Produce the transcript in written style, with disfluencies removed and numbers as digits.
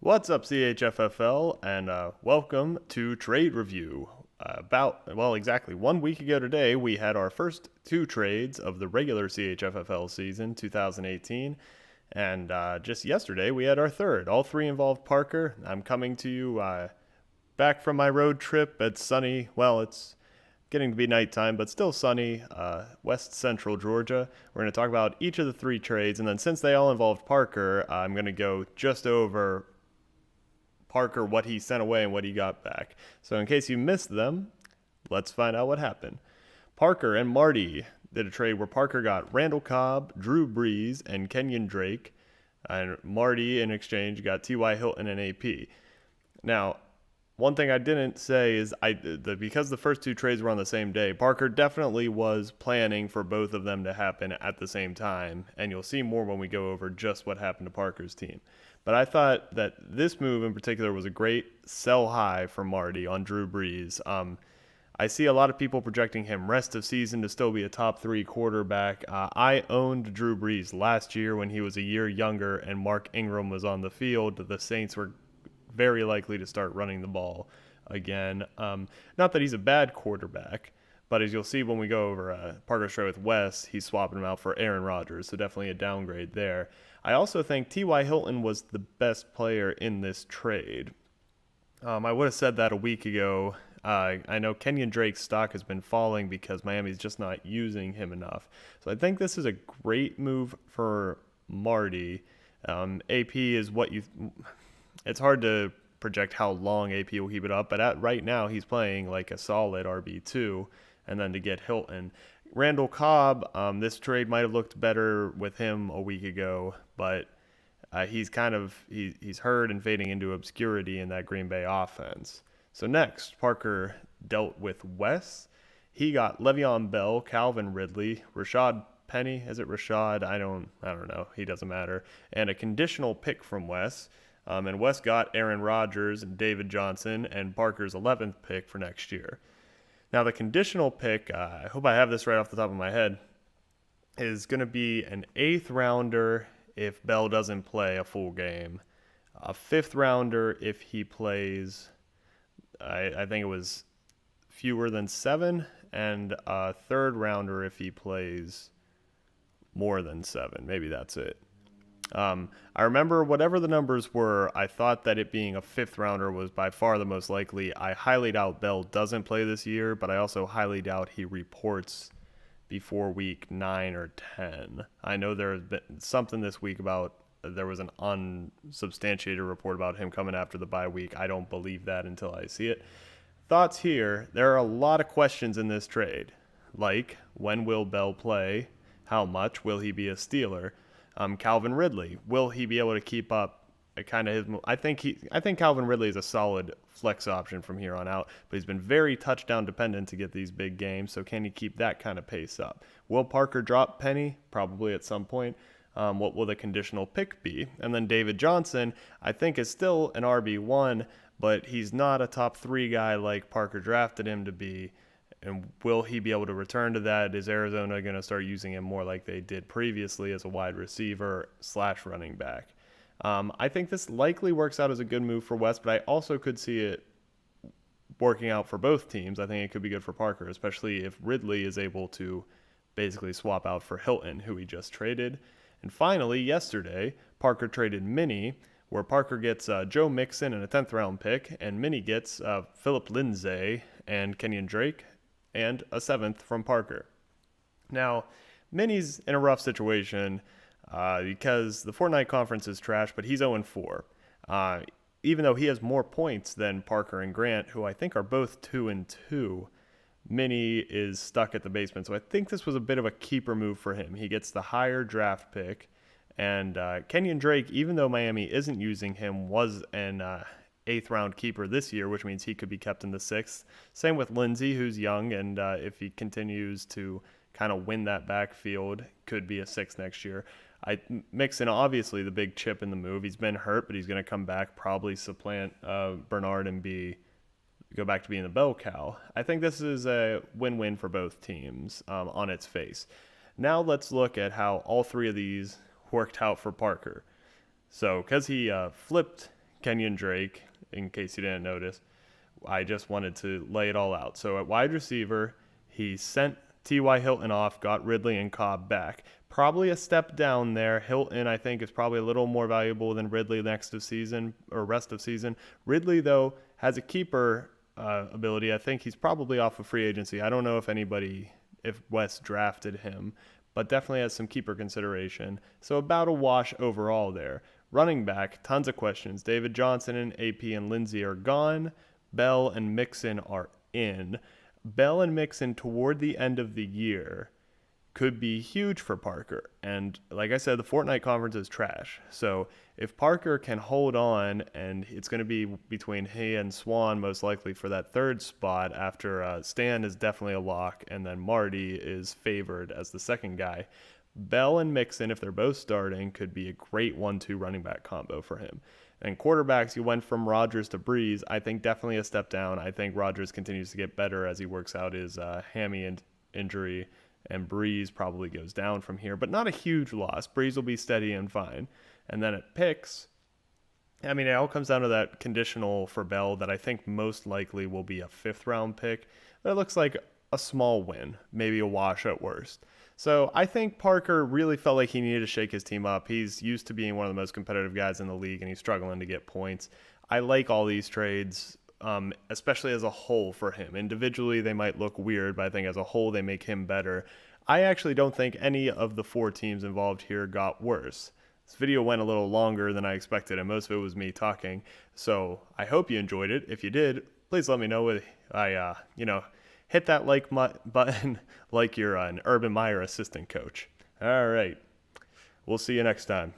What's up, CHFFL, and welcome to Trade Review. Exactly 1 week ago today, we had our first two trades of the regular CHFFL season 2018, and just yesterday we had our third. All three involved Parker. I'm coming to you back from my road trip. It's sunny. Well, it's getting to be nighttime, but still sunny, west central Georgia. We're going to talk about each of the three trades, and then since they all involved Parker, I'm going to go just over Parker, what he sent away and what he got back. So in case you missed them, let's find out what happened. Parker and Marty did a trade where Parker got Randall Cobb, Drew Brees, and Kenyon Drake, and Marty in exchange got T.Y. Hilton and AP. Now, one thing I didn't say is because the first two trades were on the same day, Parker definitely was planning for both of them to happen at the same time, and you'll see more when we go over just what happened to Parker's team. But I thought that this move in particular was a great sell high for Marty on Drew Brees. I see a lot of people projecting him rest of season to still be a top three quarterback. I owned Drew Brees last year when he was a year younger and Mark Ingram was on the field. The Saints were very likely to start running the ball again. Not that he's a bad quarterback, but as you'll see when we go over Parker's trade with Wes, he's swapping him out for Aaron Rodgers, so definitely a downgrade there. I also think T.Y. Hilton was the best player in this trade. I would have said that a week ago. I know Kenyon Drake's stock has been falling because Miami's just not using him enough. So I think this is a great move for Marty. AP is what you... It's hard to project how long AP will keep it up, but right now he's playing like a solid RB2, and then to get Hilton. Randall Cobb, this trade might have looked better with him a week ago, but he's hurt and fading into obscurity in that Green Bay offense. So next, Parker dealt with Wes. He got Le'Veon Bell, Calvin Ridley, Rashad Penny. Is it Rashad? I don't know. He doesn't matter. And a conditional pick from Wes. And Wes got Aaron Rodgers and David Johnson and Parker's 11th pick for next year. Now, the conditional pick, I hope I have this right off the top of my head, is going to be an 8th rounder if Bell doesn't play a full game, a 5th rounder if he plays, I think it was fewer than 7, and a 3rd rounder if he plays more than 7. Maybe that's it. I remember whatever the numbers were, I thought that it being a 5th rounder was by far the most likely. I highly doubt Bell doesn't play this year, but I also highly doubt he reports before week 9 or 10. I know there's been something this week about there was an unsubstantiated report about him coming after the bye week. I don't believe that until I see it. Thoughts here, there are a lot of questions in this trade, like when will Bell play? How much? Will he be a Steeler? Calvin Ridley, will he be able to keep up kind of his? I think Calvin Ridley is a solid flex option from here on out, but he's been very touchdown dependent to get these big games. So can he keep that kind of pace up? Will Parker drop Penny? Probably at some point. What will the conditional pick be? And then David Johnson, I think, is still an RB1, but he's not a top 3 guy like Parker drafted him to be. And will he be able to return to that? Is Arizona going to start using him more like they did previously as a wide receiver / running back? I think this likely works out as a good move for West, but I also could see it working out for both teams. I think it could be good for Parker, especially if Ridley is able to basically swap out for Hilton, who he just traded. And finally, yesterday, Parker traded Minnie, where Parker gets Joe Mixon and a 10th round pick, and Minnie gets Philip Lindsay and Kenyon Drake, and a 7th from Parker. Now, Minnie's in a rough situation because the Fortnite conference is trash, but he's 0-4. Even though he has more points than Parker and Grant, who I think are both 2-2, Minnie is stuck at the basement. So I think this was a bit of a keeper move for him. He gets the higher draft pick. And Kenyon Drake, even though Miami isn't using him, was an 8th round keeper this year, which means he could be kept in the 6th. Same with Lindsey, who's young, and if he continues to kind of win that backfield, could be a 6th next year. Mixon, obviously the big chip in the move. He's been hurt, but he's going to come back, probably supplant Bernard and go back to being the bell cow. I think this is a win-win for both teams on its face. Now let's look at how all three of these worked out for Parker. So because he flipped Kenyon Drake, in case you didn't notice. I just wanted to lay it all out. So at wide receiver, he sent T.Y. Hilton off, got Ridley and Cobb back. Probably a step down there. Hilton, I think, is probably a little more valuable than Ridley next of season or rest of season. Ridley, though, has a keeper ability. I think he's probably off of free agency. I don't know if West drafted him, but definitely has some keeper consideration. So about a wash overall there. Running back, tons of questions. David Johnson and AP and Lindsey are gone. Bell and Mixon are in. Bell and Mixon toward the end of the year could be huge for Parker. And like I said, the Fortnite conference is trash. So if Parker can hold on, and it's going to be between he and Swan most likely for that third spot after Stan is definitely a lock, and then Marty is favored as the second guy. Bell and Mixon, if they're both starting, could be a great 1-2 running back combo for him. And quarterbacks, you went from Rodgers to Breeze. I think definitely a step down. I think Rodgers continues to get better as he works out his hammy injury, and Breeze probably goes down from here, but not a huge loss. Breeze will be steady and fine. And then at picks, I mean, it all comes down to that conditional for Bell that I think most likely will be a 5th-round pick. That looks like a small win, maybe a wash at worst. So I think Parker really felt like he needed to shake his team up. He's used to being one of the most competitive guys in the league, and he's struggling to get points. I like all these trades, especially as a whole for him. Individually, they might look weird, but I think as a whole, they make him better. I actually don't think any of the 4 teams involved here got worse. This video went a little longer than I expected, and most of it was me talking. So I hope you enjoyed it. If you did, please let me know. Hit that like button like you're an Urban Meyer assistant coach. All right. We'll see you next time.